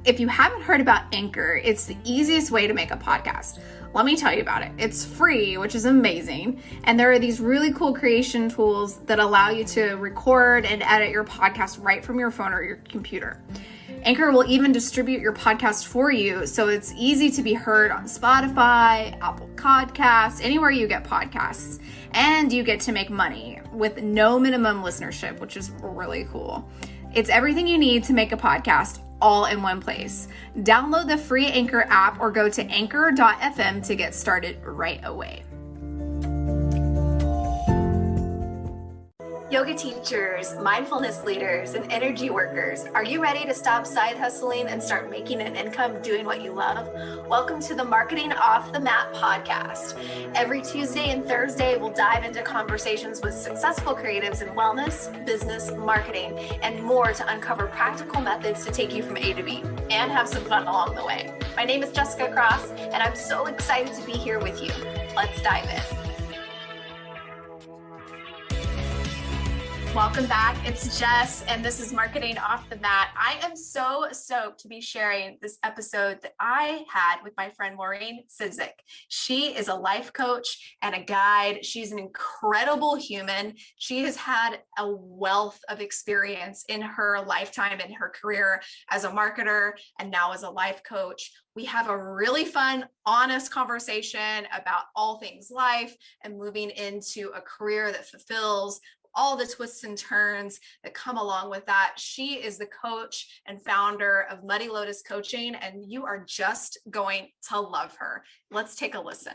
if you haven't heard about Anchor, it's the easiest way to make a podcast. Let me tell you about it. It's free, which is amazing. And there are these really cool creation tools that allow you to record and edit your podcast right from your phone or your computer. Anchor will even distribute your podcast for you, so it's easy to be heard on Spotify, Apple Podcasts, anywhere you get podcasts. And you get to make money with no minimum listenership, which is really cool. It's everything you need to make a podcast all in one place. Download the free Anchor app or go to anchor.fm to get started right away. Yoga teachers, mindfulness leaders, and energy workers, are you ready to stop side hustling and start making an income doing what you love? Welcome to the Marketing Off the Mat podcast. Every Tuesday and Thursday, we'll dive into conversations with successful creatives in wellness, business, marketing, and more to uncover practical methods to take you from A to B and have some fun along the way. My name is Jessica Cross, and I'm so excited to be here with you. Let's dive in. Welcome back. It's Jess, and this is Marketing Off the Mat. I am so stoked to be sharing this episode that I had with my friend Maureen Cidzik. She is a life coach and a guide. She's an incredible human. She has had a wealth of experience in her lifetime, in her career as a marketer, and now as a life coach. We have a really fun, honest conversation about all things life and moving into a career that fulfills all the twists and turns that come along with that. She is the coach and founder of Muddy Lotus Coaching, and you are just going to love her. Let's take a listen.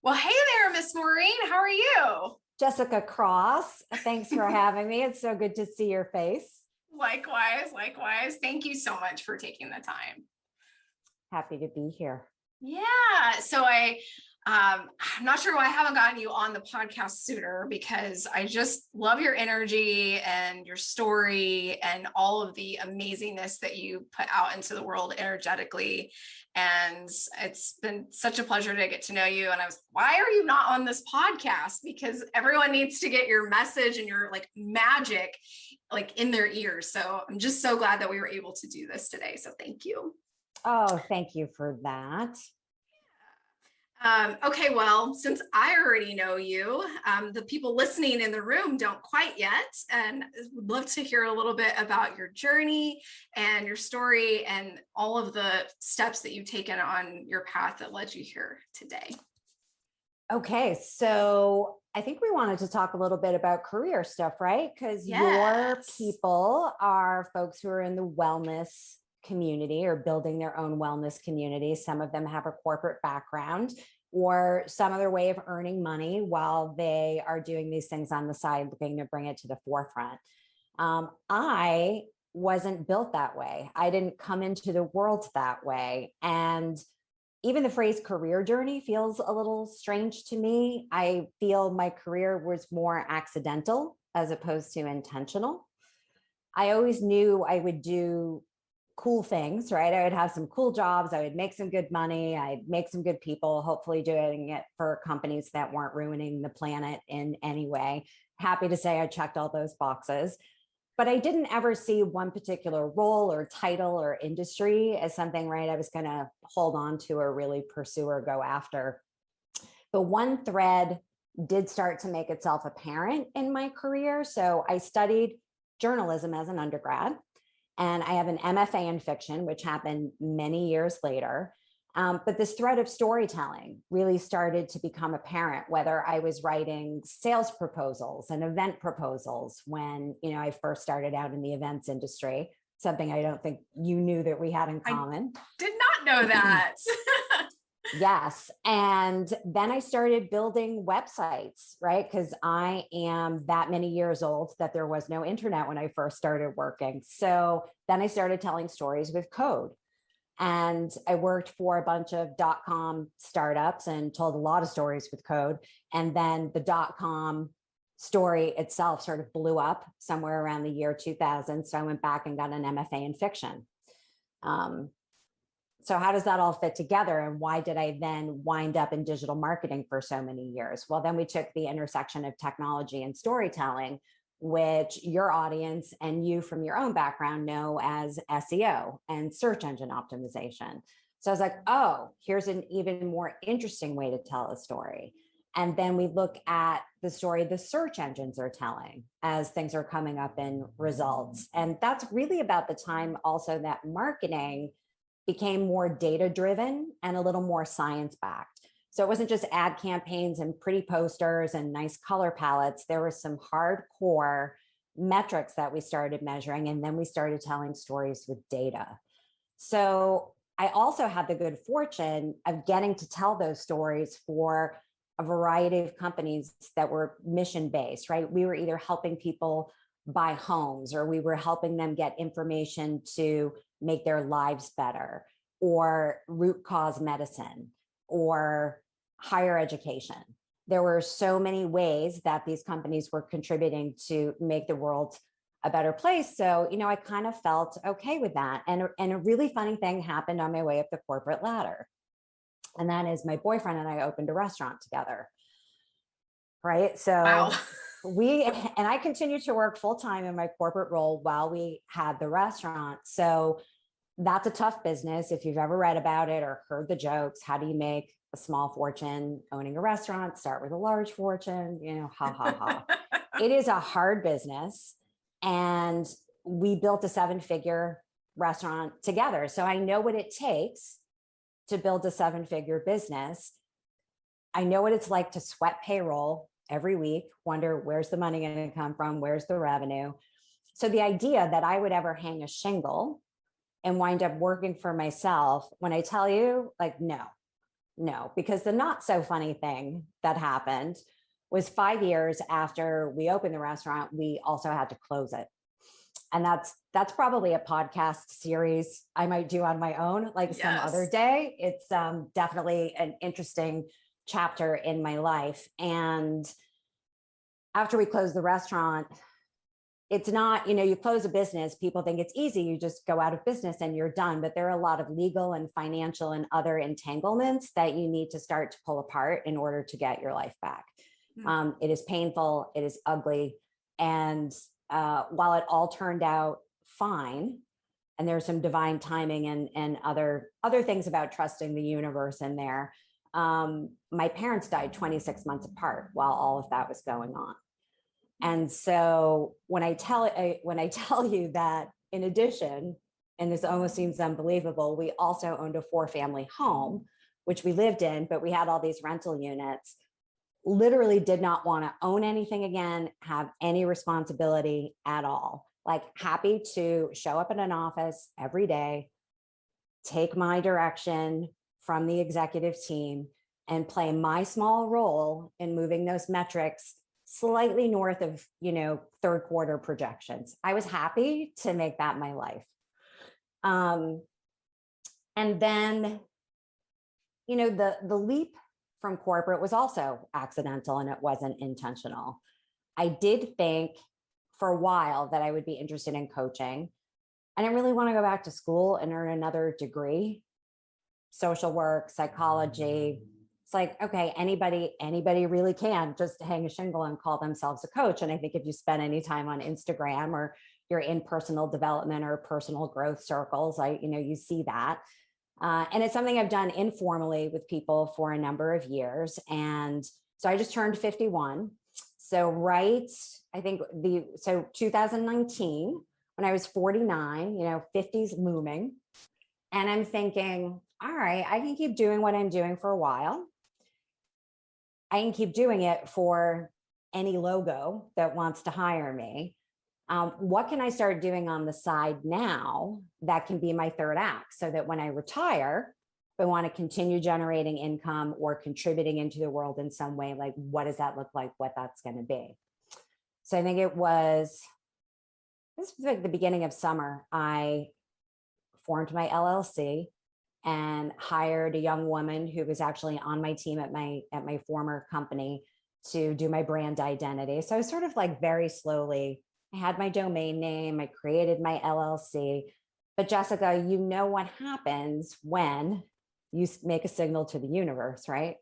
Well, hey there, Miss Maureen. How are you? Jessica Cross. Thanks for having me. It's so good to see your face. Likewise. Thank you so much for taking the time. Happy to be here. Yeah. So I'm not sure why I haven't gotten you on the podcast sooner, because I just love your energy and your story and all of the amazingness that you put out into the world energetically. And it's been such a pleasure to get to know you. And I was, why are you not on this podcast? Because everyone needs to get your message and your magic in their ears. So I'm just so glad that we were able to do this today. So thank you. Oh, thank you for that. Okay, well, since I already know you, the people listening in the room don't quite yet, and would love to hear a little bit about your journey and your story and all of the steps that you've taken on your path that led you here today. Okay, so I think we wanted to talk a little bit about career stuff, right? Because your people are folks who are in the wellness community or building their own wellness community. Some of them have a corporate background or some other way of earning money while they are doing these things on the side, looking to bring it to the forefront. I wasn't built that way. I didn't come into the world that way. And even the phrase career journey feels a little strange to me. I feel my career was more accidental as opposed to intentional. I always knew I would do cool things, right? I would have some cool jobs. I would make some good money. I'd make some good people, hopefully doing it for companies that weren't ruining the planet in any way. Happy to say I checked all those boxes, but I didn't ever see one particular role or title or industry as something, right, I was going to hold on to or really pursue or go after. But one thread did start to make itself apparent in my career. So I studied journalism as an undergrad. And I have an MFA in fiction, which happened many years later. But this thread of storytelling really started to become apparent, whether I was writing sales proposals and event proposals when, I first started out in the events industry, something I don't think you knew that we had in common. I did not know that. Yes. And then I started building websites, right? Because I am that many years old that there was no internet when I first started working. So then I started telling stories with code. And I worked for a bunch of .com startups and told a lot of stories with code. And then the .com story itself sort of blew up somewhere around the year 2000. So I went back and got an MFA in fiction. So how does that all fit together? And why did I then wind up in digital marketing for so many years? Well, then we took the intersection of technology and storytelling, which your audience and you from your own background know as SEO and search engine optimization. So I was like, oh, here's an even more interesting way to tell a story. And then we look at the story the search engines are telling as things are coming up in results. And that's really about the time also that marketing became more data driven and a little more science backed. So it wasn't just ad campaigns and pretty posters and nice color palettes. There were some hardcore metrics that we started measuring, and then we started telling stories with data. So I also had the good fortune of getting to tell those stories for a variety of companies that were mission-based, right? We were either helping people buy homes, or we were helping them get information to make their lives better, or root cause medicine, or higher education. There were so many ways that these companies were contributing to make the world a better place. So, I kind of felt okay with that. And a really funny thing happened on my way up the corporate ladder. And that is my boyfriend and I opened a restaurant together. Right. So wow. I continued to work full time in my corporate role while we had the restaurant. So that's a tough business. If you've ever read about it or heard the jokes, how do you make a small fortune owning a restaurant? Start with a large fortune, ha, ha, ha. It is a hard business. And we built a 7-figure restaurant together. So I know what it takes to build a 7-figure business. I know what it's like to sweat payroll every week, wonder where's the money going to come from? Where's the revenue? So the idea that I would ever hang a shingle and wind up working for myself, when I tell you, like, no, because the not so funny thing that happened was 5 years after we opened the restaurant, we also had to close it. And that's probably a podcast series I might do on my own, like some other day. It's definitely an interesting chapter in my life. And after we closed the restaurant, it's not, you close a business, people think it's easy. You just go out of business and you're done. But there are a lot of legal and financial and other entanglements that you need to start to pull apart in order to get your life back. It is painful. It is ugly. And while it all turned out fine, and there's some divine timing and other things about trusting the universe in there, my parents died 26 months apart while all of that was going on. And so when I tell you that, in addition, and this almost seems unbelievable, we also owned a 4-family home, which we lived in, but we had all these rental units. Literally did not want to own anything again, have any responsibility at all. Like, happy to show up in an office every day, take my direction from the executive team, and play my small role in moving those metrics slightly north of, third quarter projections. I was happy to make that my life. And then, the leap from corporate was also accidental, and it wasn't intentional. I did think for a while that I would be interested in coaching. I didn't really want to go back to school and earn another degree, social work, psychology. It's like, okay, anybody really can just hang a shingle and call themselves a coach. And I think if you spend any time on Instagram or you're in personal development or personal growth circles, you see that. And it's something I've done informally with people for a number of years. And so I just turned 51. So I think 2019, when I was 49, 50's looming. And I'm thinking, all right, I can keep doing what I'm doing for a while. I can keep doing it for any logo that wants to hire me. What can I start doing on the side now that can be my third act, so that when I retire, if I want to continue generating income or contributing into the world in some way, like, what does that look like, what that's going to be? So I think this was like the beginning of summer. I formed my LLC and hired a young woman who was actually on my team at my former company to do my brand identity. So I was sort of like very slowly, I had my domain name, I created my LLC. But Jessica, you know what happens when you make a signal to the universe, right?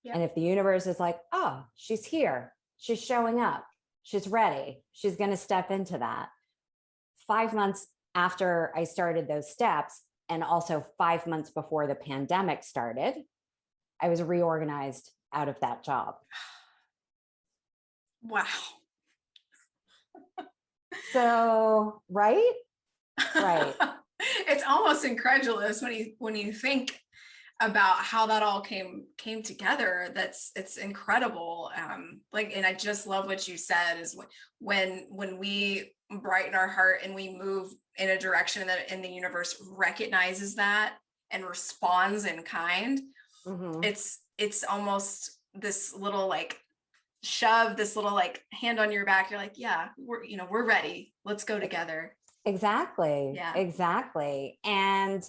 Yep. And if the universe is like, oh, she's here, she's showing up, She's ready. She's going to step into that. 5 months after I started those steps, and also 5 months before the pandemic started, I was reorganized out of that job. Wow. So, right? Right. It's almost incredulous when you think about how that all came together. It's incredible. And I just love what you said is when we brighten our heart and we move in a direction that in the universe recognizes that and responds in kind. Mm-hmm. It's almost this little like shove, this little like hand on your back. You're like, yeah, we're ready. Let's go together. Exactly. Yeah. Exactly. And,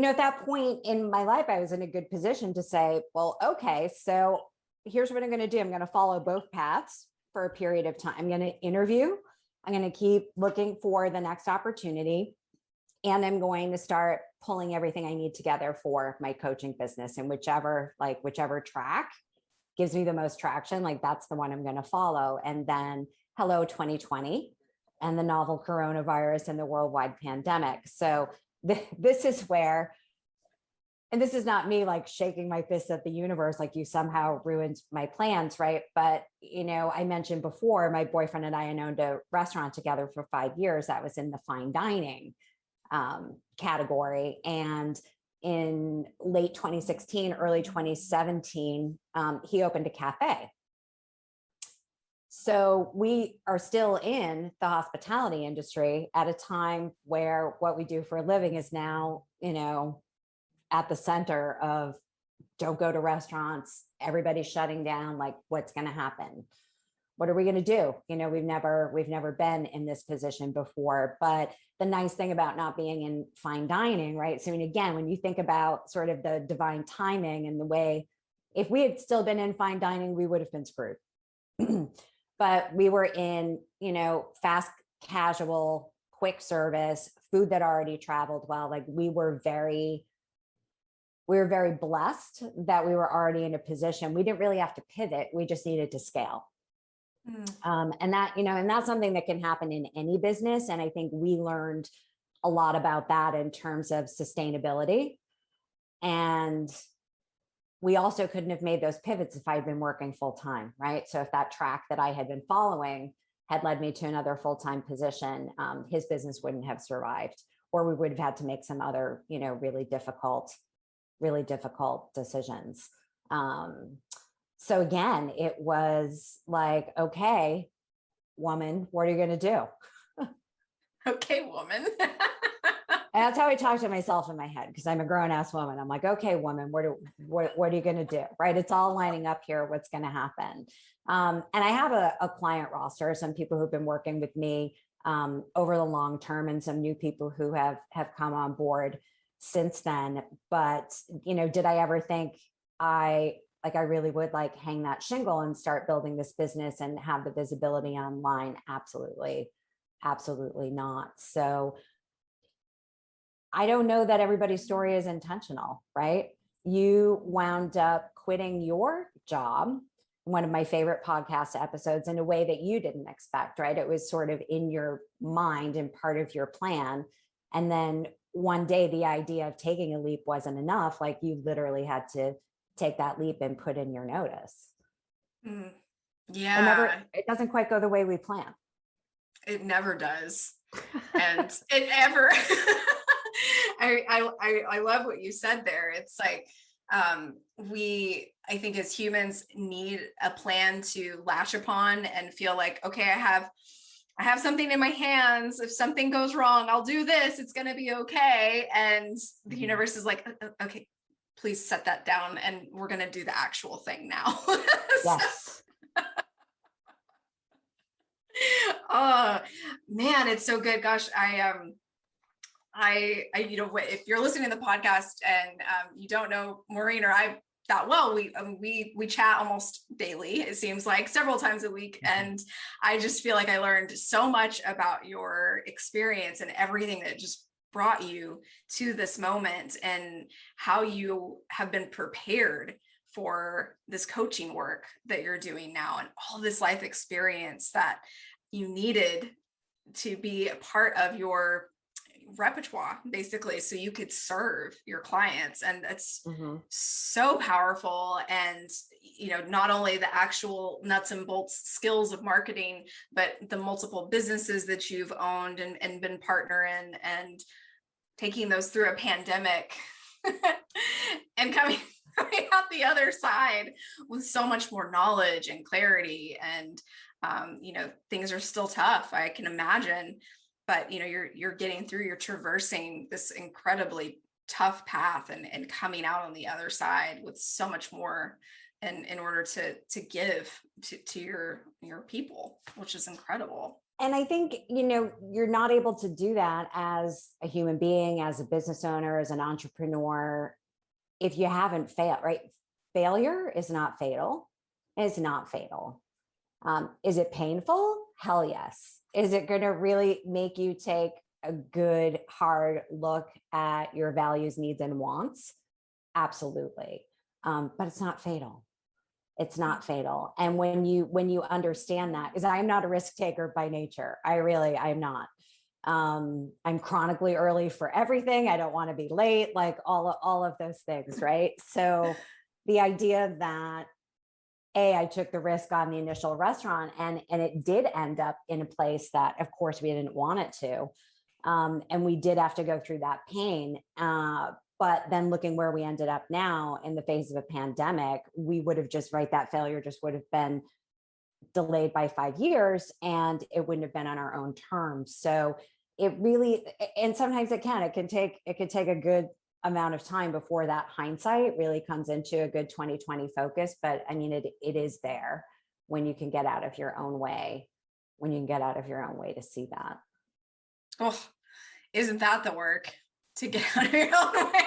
at that point in my life, I was in a good position to say, well, okay, so here's what I'm going to do. I'm going to follow both paths for a period of time. I'm going to interview. I'm going to keep looking for the next opportunity. And I'm going to start pulling everything I need together for my coaching business, and whichever track gives me the most traction, like that's the one I'm going to follow. And then hello, 2020 and the novel coronavirus and the worldwide pandemic. So this is where, and this is not me like shaking my fist at the universe, like you somehow ruined my plans, right? But, I mentioned before, my boyfriend and I owned a restaurant together for 5 years that was in the fine dining category. And in late 2016, early 2017, he opened a cafe. So we are still in the hospitality industry at a time where what we do for a living is now, at the center of don't go to restaurants, everybody's shutting down, like what's going to happen? What are we going to do? We've never been in this position before. But the nice thing about not being in fine dining, right? So, again, when you think about sort of the divine timing and the way, if we had still been in fine dining, we would have been screwed. But we were in, fast casual, quick service, food that already traveled well. Like we were very blessed that we were already in a position. We didn't really have to pivot. We just needed to scale. And that's something that can happen in any business. And I think we learned a lot about that in terms of sustainability. And we also couldn't have made those pivots if I'd been working full time, right? So if that track that I had been following had led me to another full-time position, his business wouldn't have survived, or we would have had to make some other, really difficult decisions. So again, it was like, okay, woman, what are you going to do? Okay, woman. And that's how I talk to myself in my head, because I'm a grown ass woman. I'm like, okay, woman, what are you going to do? Right. It's all lining up here. What's going to happen? And I have a client roster, some people who've been working with me over the long term, and some new people who have come on board since then. But, did I ever think I really would hang that shingle and start building this business and have the visibility online? Absolutely. Absolutely not. So I don't know that everybody's story is intentional, right? You wound up quitting your job, one of my favorite podcast episodes, in a way that you didn't expect, right? It was sort of in your mind and part of your plan. And then one day the idea of taking a leap wasn't enough. Like you literally had to take that leap and put in your notice. Yeah. It doesn't quite go the way we plan. It never does. And it ever, I love what you said there. It's like, I think as humans need a plan to latch upon and feel like, okay, I have something in my hands. If something goes wrong, I'll do this. It's going to be okay. And the universe is like, okay, please set that down. And we're going to do the actual thing now. Yes. Oh man, it's so good. Gosh, if you're listening to the podcast and you don't know Maureen or I that well, we chat almost daily. It seems like several times a week, and I just feel like I learned so much about your experience and everything that just brought you to this moment, and how you have been prepared for this coaching work that you're doing now and all this life experience that you needed to be a part of your repertoire, basically, so you could serve your clients. And it's so powerful. And, not only the actual nuts and bolts skills of marketing, but the multiple businesses that you've owned and been partner in, and taking those through a pandemic and coming out the other side with so much more knowledge and clarity. And, things are still tough, I can imagine, but, you're getting through, you're traversing this incredibly tough path and coming out on the other side with so much more in order to give to your people, which is incredible. And I think, you're not able to do that as a human being, as a business owner, as an entrepreneur, if you haven't failed, right? Failure is not fatal. It's not fatal. Is it painful? Hell yes. Is it going to really make you take a good, hard look at your values, needs, and wants? Absolutely. But it's not fatal. It's not fatal. And when you understand that, because I'm not a risk taker by nature, I'm not. I'm chronically early for everything. I don't want to be late, like all of those things, right? So the idea that I took the risk on the initial restaurant, and it did end up in a place that, of course, we didn't want it to. And we did have to go through that pain. But then looking where we ended up now in the face of a pandemic, we would have that failure just would have been delayed by 5 years, and it wouldn't have been on our own terms. So it really, and sometimes it could take a good amount of time before that hindsight really comes into a good 2020 focus. But I mean, it is there when you can get out of your own way, to see that. Oh, isn't that the work to get out of your own way?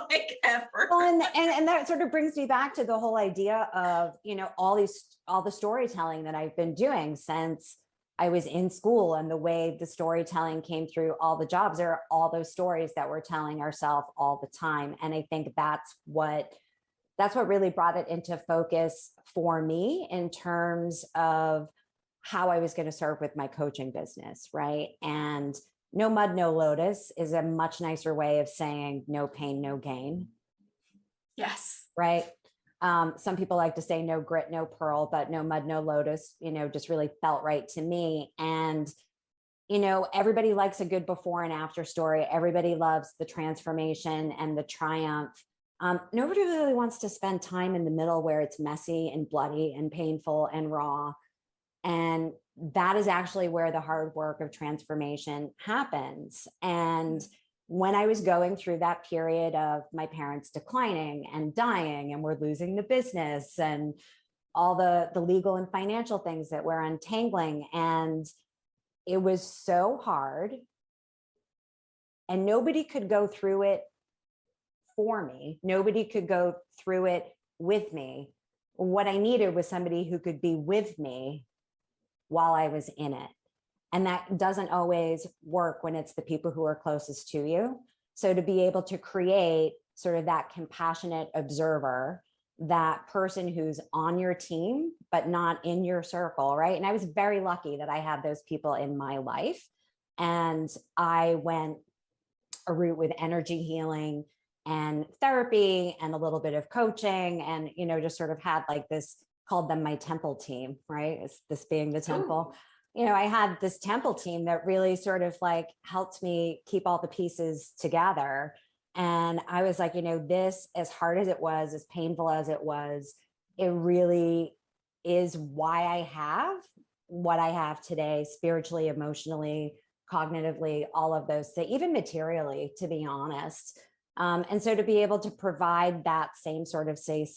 Like ever. Well, and that sort of brings me back to the whole idea of, all the storytelling that I've been doing since I was in school, and the way the storytelling came through all the jobs. There are all those stories that we're telling ourselves all the time. And I think that's what really brought it into focus for me in terms of how I was going to serve with my coaching business, right? And no mud, no lotus is a much nicer way of saying no pain, no gain. Yes. Right. Some people like to say no grit, no pearl, but no mud, no lotus, just really felt right to me. And, everybody likes a good before and after story. Everybody loves the transformation and the triumph. Nobody really wants to spend time in the middle where it's messy and bloody and painful and raw. And that is actually where the hard work of transformation happens. And when I was going through that period of my parents declining and dying, and we're losing the business and all the legal and financial things that we're untangling, and it was so hard, and nobody could go through it for me. Nobody could go through it with me. What I needed was somebody who could be with me while I was in it. And that doesn't always work when it's the people who are closest to you. So to be able to create sort of that compassionate observer, that person who's on your team, but not in your circle, right? And I was very lucky that I had those people in my life. And I went a route with energy healing and therapy and a little bit of coaching, and, just sort of had like this, called them my temple team, right? It's this being the temple. Ooh. I had this temple team that really sort of like helped me keep all the pieces together. And I was like, this, as hard as it was, as painful as it was, it really is why I have what I have today, spiritually, emotionally, cognitively, all of those things, even materially, to be honest. And so to be able to provide that same sort of safe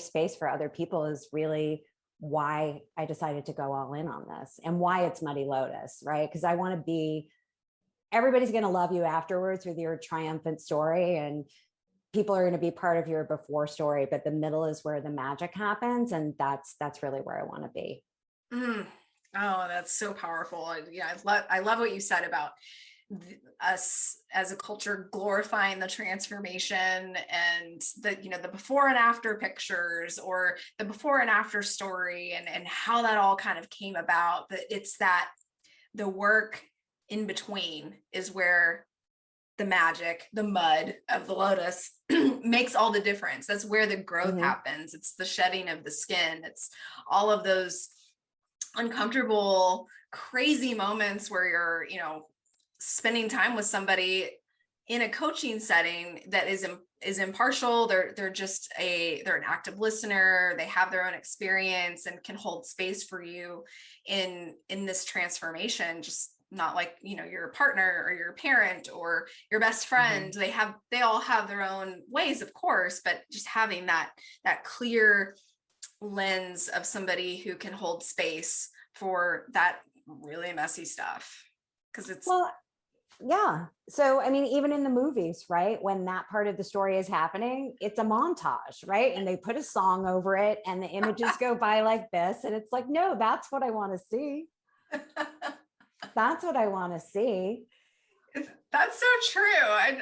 space for other people is really why I decided to go all in on this, and why it's Muddy Lotus, right? Because I want to be, everybody's going to love you afterwards with your triumphant story, and people are going to be part of your before story, but the middle is where the magic happens. And that's really where I want to be. Oh, that's so powerful. Yeah, I love what you said about us as a culture glorifying the transformation and the, the before and after pictures or the before and after story and how that all kind of came about. But it's that the work in between is where the magic, the mud of the lotus makes all the difference. That's where the growth happens. It's the shedding of the skin. It's all of those uncomfortable, crazy moments where you're, spending time with somebody in a coaching setting that is impartial. They're just they're an active listener. They have their own experience and can hold space for you in this transformation. Just not like, your partner or your parent or your best friend. They all have their own ways, of course, but just having that clear lens of somebody who can hold space for that really messy stuff. Because it's yeah. So, I mean, even in the movies, right? When that part of the story is happening, it's a montage, right? And they put a song over it and the images go by like this. And it's like, no, that's what I want to see. That's what I want to see. That's so true. I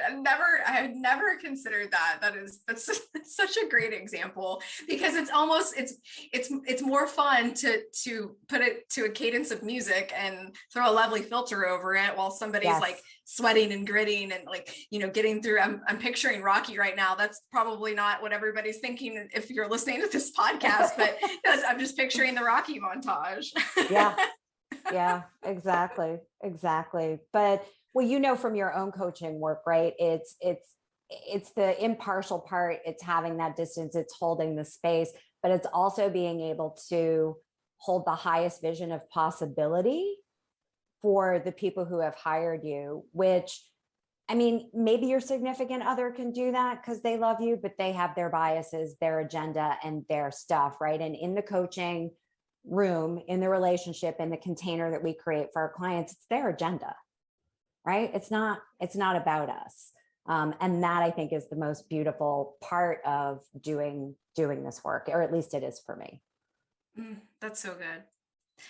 had never considered that. That's such a great example, because it's almost it's more fun to put it to a cadence of music and throw a lovely filter over it while somebody's like sweating and gritting and like, getting through. I'm picturing Rocky right now. That's probably not what everybody's thinking if you're listening to this podcast, but I'm just picturing the Rocky montage. Yeah, exactly. But well, from your own coaching work, right? It's the impartial part. It's having that distance, it's holding the space, but it's also being able to hold the highest vision of possibility for the people who have hired you, which, I mean, maybe your significant other can do that because they love you, but they have their biases, their agenda, and their stuff, right? And in the coaching room, in the relationship, in the container that we create for our clients, it's their agenda, right? It's not about us. And that, I think, is the most beautiful part of doing this work, or at least it is for me. That's so good.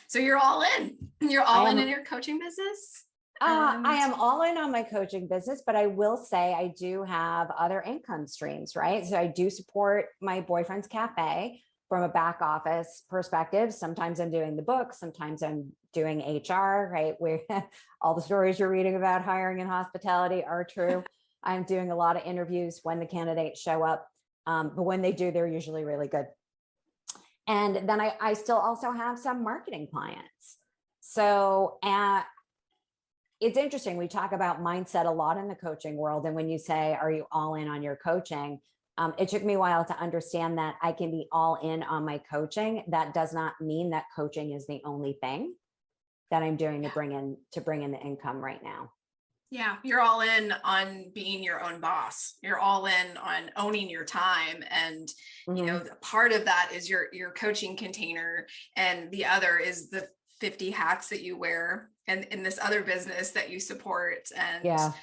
So you're all in. You're all in your coaching business? I am all in on my coaching business, but I will say I do have other income streams, right? So I do support my boyfriend's cafe from a back office perspective. Sometimes I'm doing the book, sometimes I'm doing HR, right? Where all the stories you're reading about hiring and hospitality are true. I'm doing a lot of interviews when the candidates show up. But when they do, they're usually really good. And then I still also have some marketing clients. So it's interesting. We talk about mindset a lot in the coaching world. And when you say, are you all in on your coaching? It took me a while to understand that I can be all in on my coaching. That does not mean that coaching is the only thing that I'm doing to bring in the income right now. Yeah, you're all in on being your own boss. You're all in on owning your time. And, part of that is your coaching container. And the other is the 50 hats that you wear and in this other business that you support. And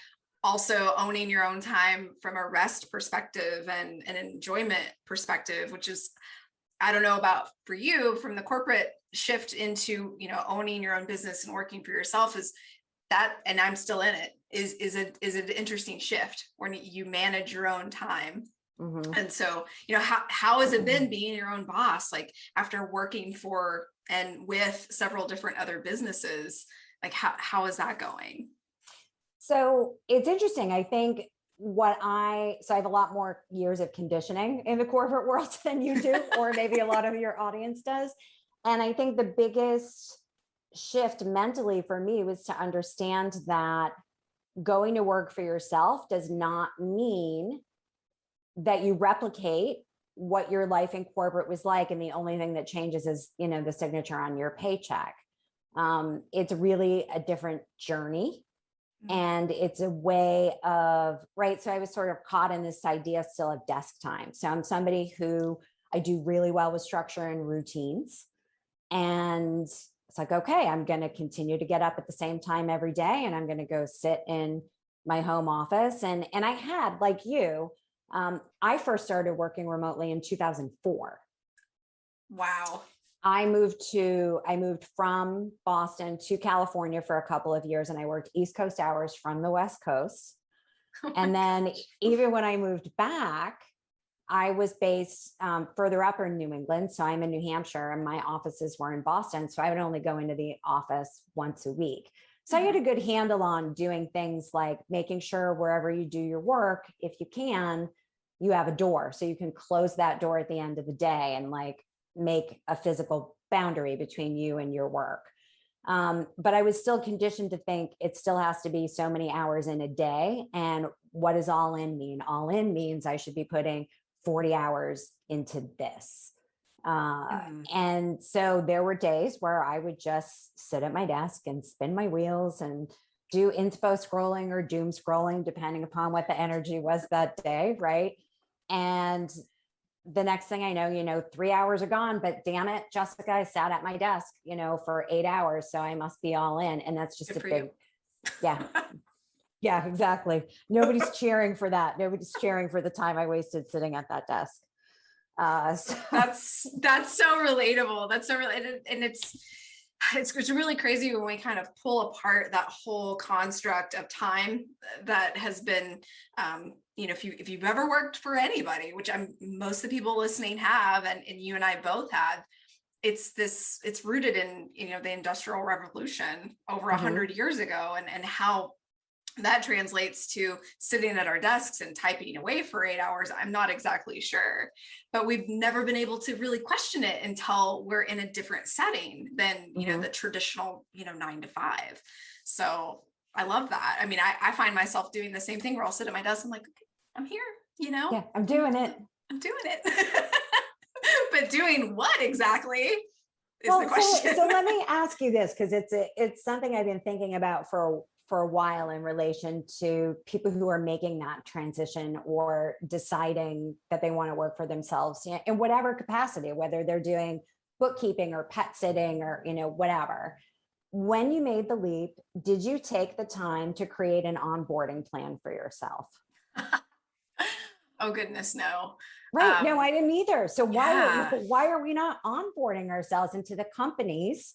also owning your own time from a rest perspective and an enjoyment perspective, which is, I don't know about for you, from the corporate shift into, owning your own business and working for yourself is that, and I'm still in it, is an interesting shift when you manage your own time. And so, how has it been being your own boss, like after working for and with several different other businesses, like how is that going? So it's interesting. I think so I have a lot more years of conditioning in the corporate world than you do, or maybe a lot of your audience does. And I think the biggest shift mentally for me was to understand that going to work for yourself does not mean that you replicate what your life in corporate was like. And the only thing that changes is, the signature on your paycheck. It's really a different journey. And it's a way of, right. So I was sort of caught in this idea still of desk time. So I'm somebody who I do really well with structure and routines. And it's like, okay, I'm going to continue to get up at the same time every day. And I'm going to go sit in my home office. And I had, like you, I first started working remotely in 2004. Wow. I moved from Boston to California for a couple of years, and I worked East Coast hours from the West Coast. Oh And then gosh. even when I moved back, I was based further up in New England. So I'm in New Hampshire and my offices were in Boston. So I would only go into the office once a week. So I had a good handle on doing things like making sure wherever you do your work, if you can, you have a door. So you can close that door at the end of the day and like make a physical boundary between you and your work. But I was still conditioned to think it still has to be so many hours in a day. And what does all in mean? All in means I should be putting 40 hours into this. And so there were days where I would just sit at my desk and spin my wheels and do inspo scrolling or doom scrolling, depending upon what the energy was that day. Right. And the next thing I know, 3 hours are gone, but damn it, Jessica, I sat at my desk, for 8 hours. So I must be all in. And that's just Good a for big, you. yeah. Yeah, exactly. Nobody's cheering for that. Nobody's cheering for the time I wasted sitting at that desk. So. That's so relatable. That's so related. And it's really crazy when we kind of pull apart that whole construct of time that has been, if you've ever worked for anybody, which most of the people listening have, and you and I both have, it's rooted in, the Industrial Revolution over 100 years ago, and how that translates to sitting at our desks and typing away for 8 hours. I'm not exactly sure, but we've never been able to really question it until we're in a different setting than, the traditional, 9 to 5. So I love that. I mean, I find myself doing the same thing where I'll sit at my desk. I'm like, okay, I'm here, Yeah, I'm doing it. I'm doing it. But doing what exactly is the question. So let me ask you this, because it's something I've been thinking about for a while in relation to people who are making that transition or deciding that they want to work for themselves in whatever capacity, whether they're doing bookkeeping or pet sitting or, whatever. When you made the leap, did you take the time to create an onboarding plan for yourself? Oh goodness, no. Right. No, I didn't either. So Yeah. why are we not onboarding ourselves into the companies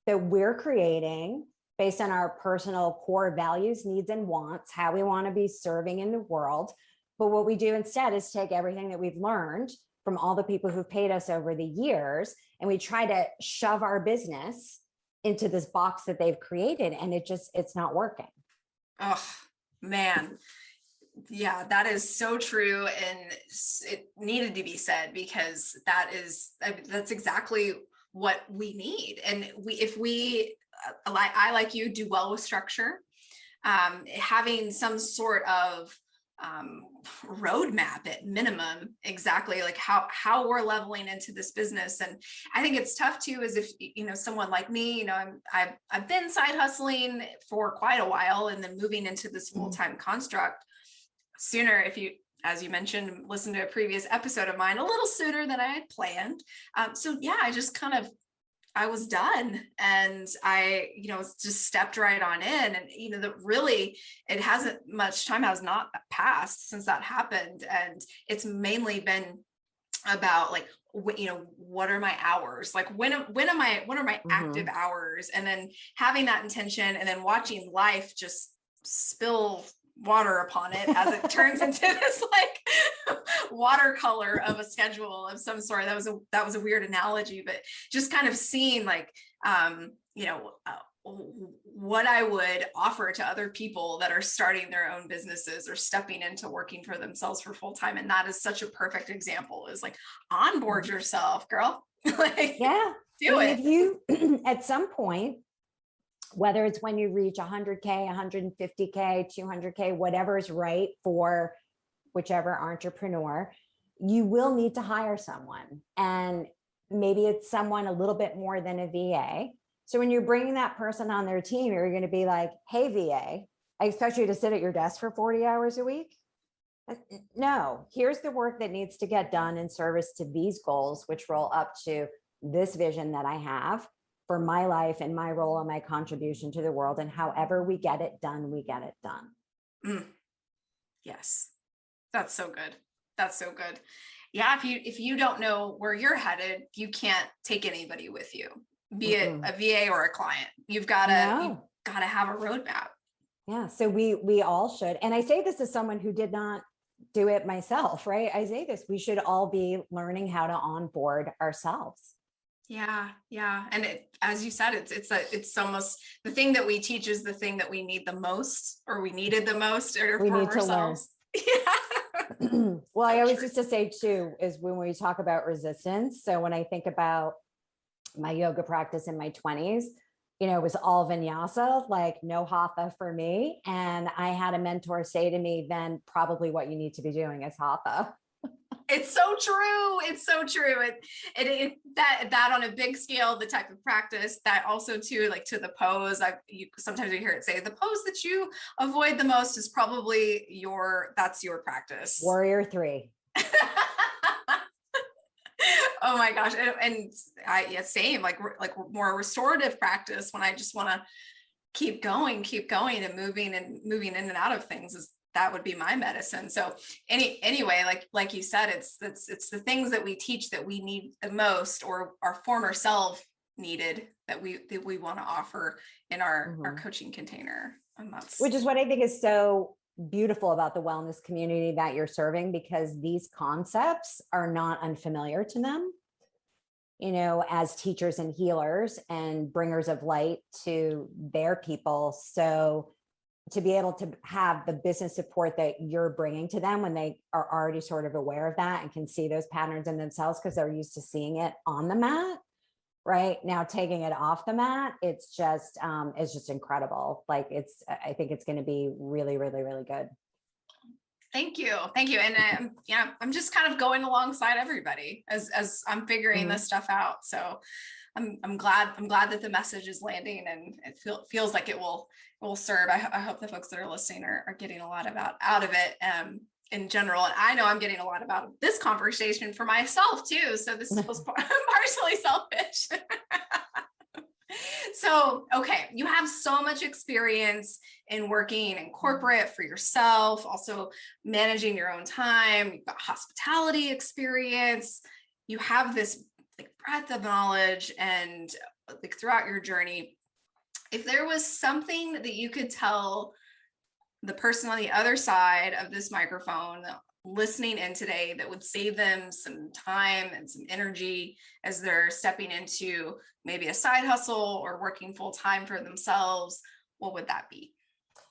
that we're creating based on our personal core values, needs, and wants, how we want to be serving in the world? But what we do instead is take everything that we've learned from all the people who've paid us over the years, and we try to shove our business into this box that they've created, and it's not working. Oh man. Yeah, that is so true. And it needed to be said, because that's exactly what we need. And if we, I, like you, do well with structure, having some sort of roadmap at minimum, exactly like how we're leveling into this business. And I think it's tough too, is if, someone like me, I've been side hustling for quite a while, and then moving into this full-time construct sooner, if you, as you mentioned, listen to a previous episode of mine, a little sooner than I had planned. So yeah, I was done, and I, just stepped right on in. And, that really, it hasn't much time has not passed since that happened. And it's mainly been about like, what are my hours? Like what are my active hours? And then having that intention, and then watching life just spill water upon it as it turns into this like watercolor of a schedule of some sort. That was a weird analogy, but just kind of seeing like, what I would offer to other people that are starting their own businesses or stepping into working for themselves for full time. And that is such a perfect example, is like, onboard yourself, girl. Like, yeah. Do it. If you, at some point, whether it's when you reach 100K, 150K, 200K, whatever is right for whichever entrepreneur, you will need to hire someone. And maybe it's someone a little bit more than a VA. So when you're bringing that person on their team, you're going to be like, hey, VA, I expect you to sit at your desk for 40 hours a week. No, here's the work that needs to get done in service to these goals, which roll up to this vision that I have for my life and my role and my contribution to the world. And however we get it done, we get it done. Yes. That's so good. That's so good. Yeah. If you don't know where you're headed, you can't take anybody with you, be it a VA or a client. You've got to have a roadmap. Yeah. So we all should. And I say this as someone who did not do it myself, right? I say this, we should all be learning how to onboard ourselves. Yeah. Yeah. And as you said, it's almost the thing that we teach is the thing that we need the most, or we needed the most, or we for need ourselves. To learn. Well, I always used to say too, is when we talk about resistance. So when I think about my yoga practice in my 20s, it was all vinyasa, like no hatha for me. And I had a mentor say to me, then probably what you need to be doing is hatha. It's so true. It's so true. That on a big scale, the type of practice that also too, like to the pose, sometimes you hear it say the pose that you avoid the most is probably that's your practice. Warrior 3. Oh my gosh. And same, like more restorative practice when I just want to keep going and moving in and out of things that would be my medicine. So anyway, like you said, it's the things that we teach that we need the most, or our former self needed, that we want to offer in our coaching container. And which is what I think is so beautiful about the wellness community that you're serving, because these concepts are not unfamiliar to them, as teachers and healers and bringers of light to their people. So to be able to have the business support that you're bringing to them when they are already sort of aware of that and can see those patterns in themselves because they're used to seeing it on the mat, right? Now taking it off the mat, it's just incredible. Like I think it's going to be really, really, really good. Thank you. And I'm just kind of going alongside everybody as I'm figuring this stuff out. So I'm glad that the message is landing, and it feels like it will serve. I hope the folks that are listening are getting a lot out of it in general. And I know I'm getting a lot about this conversation for myself too. So this was partially selfish. So, okay, you have so much experience in working in corporate for yourself, also managing your own time. You've got hospitality experience. You have this breadth of knowledge, and throughout your journey, if there was something that you could tell the person on the other side of this microphone listening in today that would save them some time and some energy as they're stepping into maybe a side hustle or working full time for themselves, what would that be?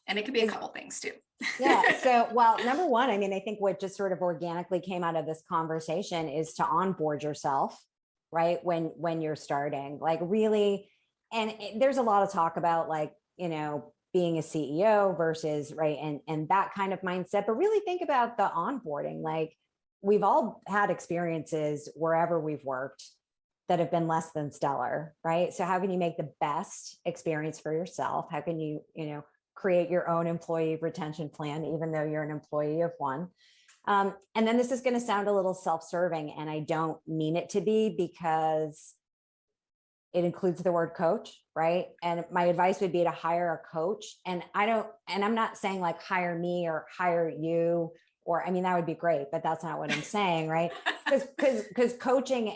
And it could be a couple things too. Yeah. So, well, number one, I think what just sort of organically came out of this conversation is to onboard yourself, right? When you're starting, like really, and there's a lot of talk about being a CEO versus, right, and that kind of mindset, but really think about the onboarding. Like we've all had experiences wherever we've worked that have been less than stellar, right? So how can you make the best experience for yourself? How can you, create your own employee retention plan, even though you're an employee of one? And then this is going to sound a little self-serving, and I don't mean it to be, because it includes the word coach, right? And my advice would be to hire a coach. And I'm not saying like hire me or hire you, or, that would be great, but that's not what I'm saying, right? Because coaching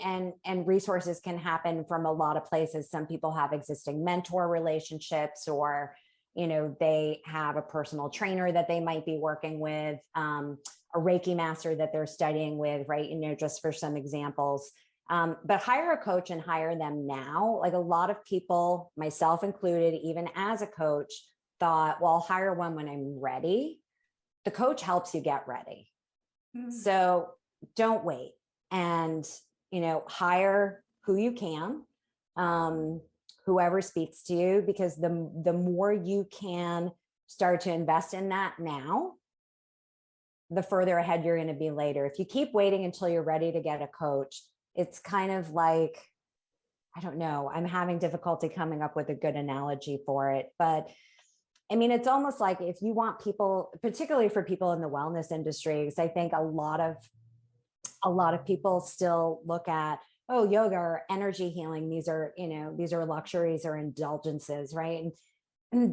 and resources can happen from a lot of places. Some people have existing mentor relationships, or, they have a personal trainer that they might be working with, a Reiki master that they're studying with, right? Just for some examples. But hire a coach and hire them now. Like a lot of people, myself included, even as a coach, thought, well, I'll hire one when I'm ready. The coach helps you get ready. So don't wait, and, hire who you can, whoever speaks to you, because the more you can start to invest in that now, the further ahead you're going to be later. If you keep waiting until you're ready to get a coach, it's kind of like, I don't know, I'm having difficulty coming up with a good analogy for it, but it's almost like if you want people, particularly for people in the wellness industry, because I think a lot of people still look at, oh, yoga or energy healing, these are luxuries or indulgences, right?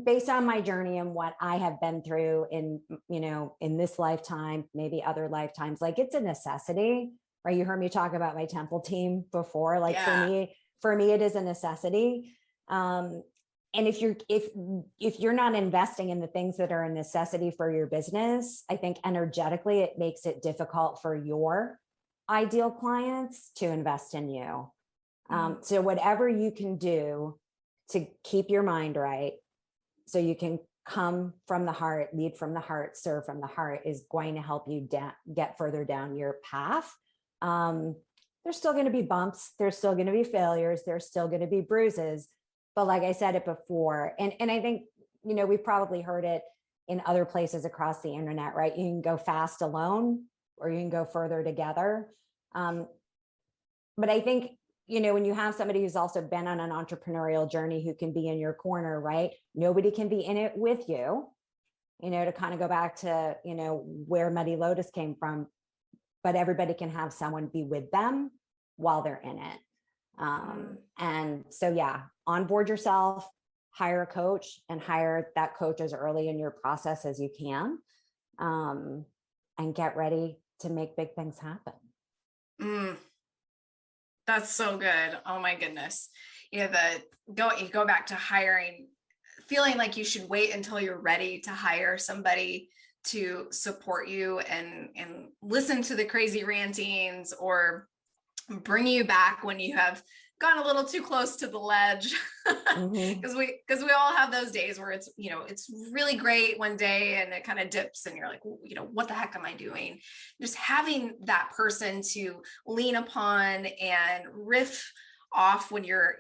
based on my journey and what I have been through in, in this lifetime, maybe other lifetimes, like it's a necessity, right? You heard me talk about my temple team before. Like for me, it is a necessity. And if you're not investing in the things that are a necessity for your business, I think energetically it makes it difficult for your ideal clients to invest in you. So whatever you can do to keep your mind right, so you can come from the heart, lead from the heart, serve from the heart, is going to help you get further down your path. There's still going to be bumps. There's still going to be failures. There's still going to be bruises. But like I said it before, and I think, we've probably heard it in other places across the internet, right? You can go fast alone or you can go further together. But I think, when you have somebody who's also been on an entrepreneurial journey who can be in your corner, right? Nobody can be in it with you, to kind of go back to, where Muddy Lotus came from, but everybody can have someone be with them while they're in it. And so, yeah, onboard yourself, hire a coach, and hire that coach as early in your process as you can, and get ready to make big things happen. That's so good. Oh my goodness. You go back to hiring, feeling like you should wait until you're ready to hire somebody to support you and listen to the crazy rantings or bring you back when you have gone a little too close to the ledge. Because we all have those days where it's really great one day and it kind of dips and you're like, what the heck am I doing? Just having that person to lean upon and riff off when you're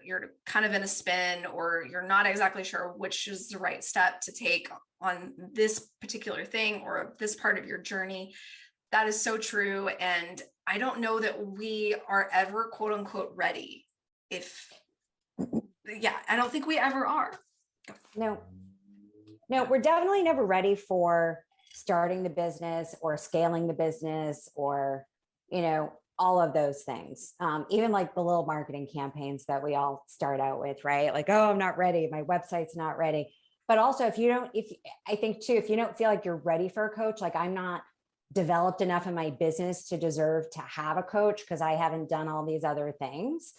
kind of in a spin or you're not exactly sure which is the right step to take on this particular thing or this part of your journey. That is so true. And I don't know that we are ever, quote unquote, ready. I don't think we ever are. No, we're definitely never ready for starting the business or scaling the business or, all of those things. Even like the little marketing campaigns that we all start out with, right? Like, oh, I'm not ready. My website's not ready. But also if you don't feel like you're ready for a coach, like I'm not developed enough in my business to deserve to have a coach because I haven't done all these other things,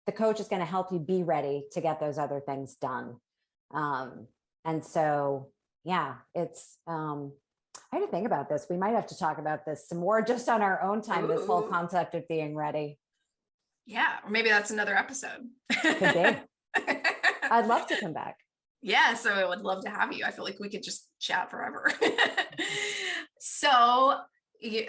the coach is going to help you be ready to get those other things done. And so, yeah, it's, I had to think about this. We might have to talk about this some more just on our own time, this whole concept of being ready. Yeah. Or maybe that's another episode. Could be. I'd love to come back. Yeah. So I would love to have you. I feel like we could just chat forever. So you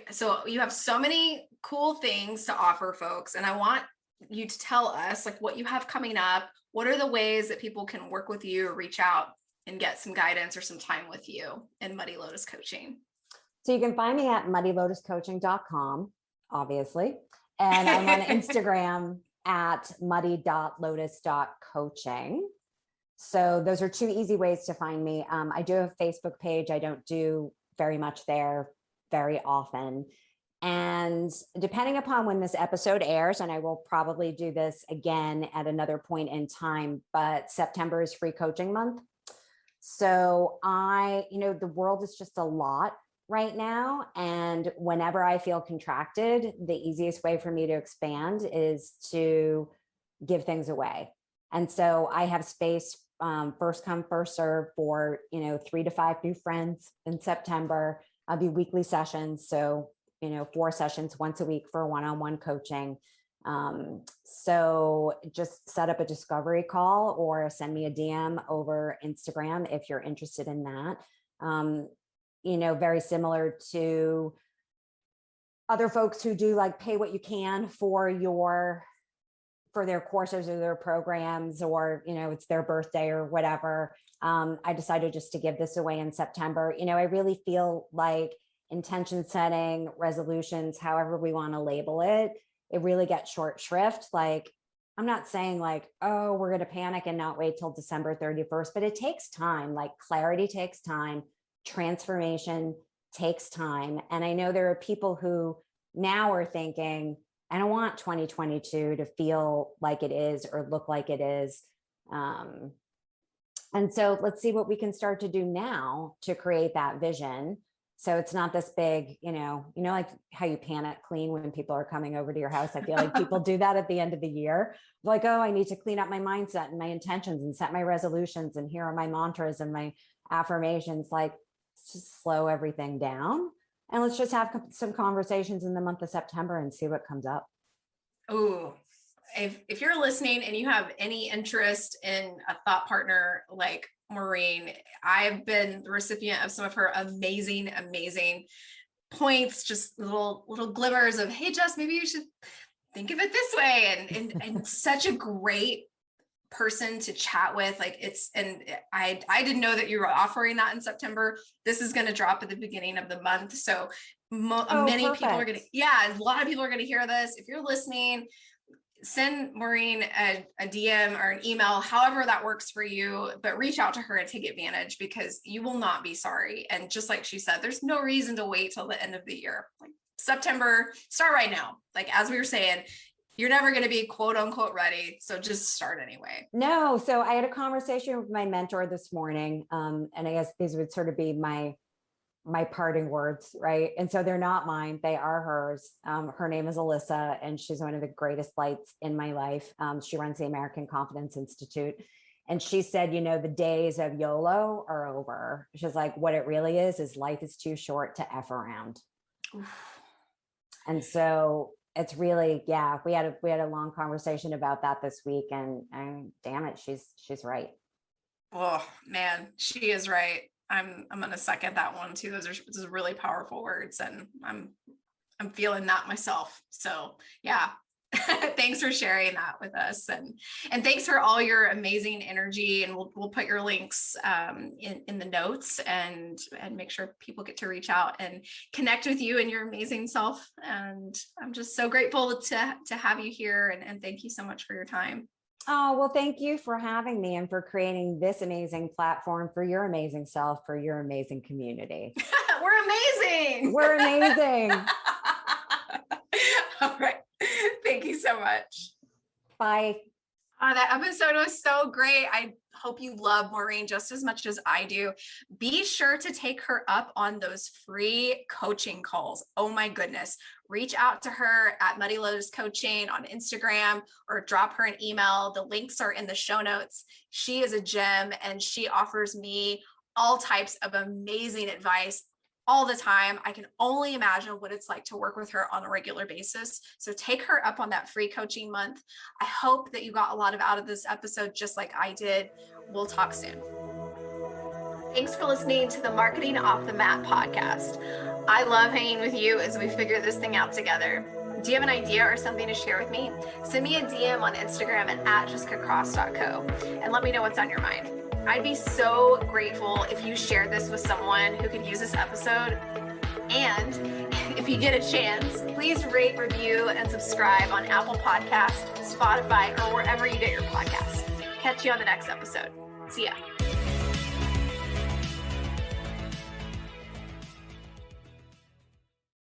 have so many cool things to offer folks. And I want you to tell us like what you have coming up. What are the ways that people can work with you or reach out and get some guidance or some time with you in Muddy Lotus Coaching? So you can find me at muddylotuscoaching.com, obviously. And I'm on Instagram at muddy.lotus.coaching. So those are two easy ways to find me. I do have a Facebook page. I don't do very much there very often. And depending upon when this episode airs, and I will probably do this again at another point in time, but September is free coaching month. So the world is just a lot right now. And whenever I feel contracted, the easiest way for me to expand is to give things away. And so I have space, first come, first serve for, 3 to 5 new friends in September. I'll be weekly sessions. So, 4 sessions once a week for one-on-one coaching. So just set up a discovery call or send me a DM over Instagram if you're interested in that. Very similar to other folks who do like pay what you can for their courses or their programs, or, it's their birthday or whatever. I decided just to give this away in September. I really feel like intention setting, resolutions, however we want to label it, it really gets short shrift. Like, I'm not saying like, oh, we're going to panic and not wait till December 31st, but it takes time. Like clarity takes time. Transformation takes time. And I know there are people who now are thinking, I don't want 2022 to feel like it is or look like it is. And so let's see what we can start to do now to create that vision. So it's not this big, like how you panic clean when people are coming over to your house. I feel like people do that at the end of the year. Like, oh, I need to clean up my mindset and my intentions and set my resolutions. And here are my mantras and my affirmations. Like, let's just slow everything down. And let's just have some conversations in the month of September and see what comes up. Oh, if you're listening and you have any interest in a thought partner like Maureen, I've been the recipient of some of her amazing points, just little glimmers of, hey, Jess, maybe you should think of it this way. And such a great person to chat with. I didn't know that you were offering that in September. This is going to drop at the beginning of the month. So many perfect. people are going to, a lot of people are going to hear this. If you're listening, send Maureen a DM or an email, however that works for you, but reach out to her and take advantage, because you will not be sorry. And just like she said, there's no reason to wait till the end of the year. Like September, start right now. Like, as we were saying, you're never going to be quote unquote ready. So just start anyway. No. So I had a conversation with my mentor this morning. And I guess these would sort of be my parting words, right? And so they're not mine, they are hers. Her name is Alyssa, and she's one of the greatest lights in my life. She runs the American Confidence Institute. And she said, the days of YOLO are over. She's like, what it really is life is too short to F around. And so it's really, we had a long conversation about that this week, and damn it, she's right. Oh man, she is right. I'm going to second that one too. Those are really powerful words, and I'm feeling that myself. So yeah, thanks for sharing that with us, and thanks for all your amazing energy. And we'll put your links in the notes, and make sure people get to reach out and connect with you and your amazing self. And I'm just so grateful to have you here, and thank you so much for your time. Oh, well, thank you for having me and for creating this amazing platform for your amazing self, for your amazing community. We're amazing. We're amazing. All right. Thank you so much. Bye. That episode was so great. I hope you love Maureen just as much as I do. Be sure to take her up on those free coaching calls. Oh my goodness. Reach out to her at Muddy Lotus Coaching on Instagram, or drop her an email. The links are in the show notes. She is a gem, and she offers me all types of amazing advice all the time. I can only imagine what it's like to work with her on a regular basis. So take her up on that free coaching month. I hope that you got a lot out of this episode, just like I did. We'll talk soon. Thanks for listening to the Marketing Off the Mat podcast. I love hanging with you as we figure this thing out together. Do you have an idea or something to share with me? Send me a DM on Instagram at jessicacross.co and let me know what's on your mind. I'd be so grateful if you shared this with someone who could use this episode. And if you get a chance, please rate, review, and subscribe on Apple Podcasts, Spotify, or wherever you get your podcasts. Catch you on the next episode. See ya.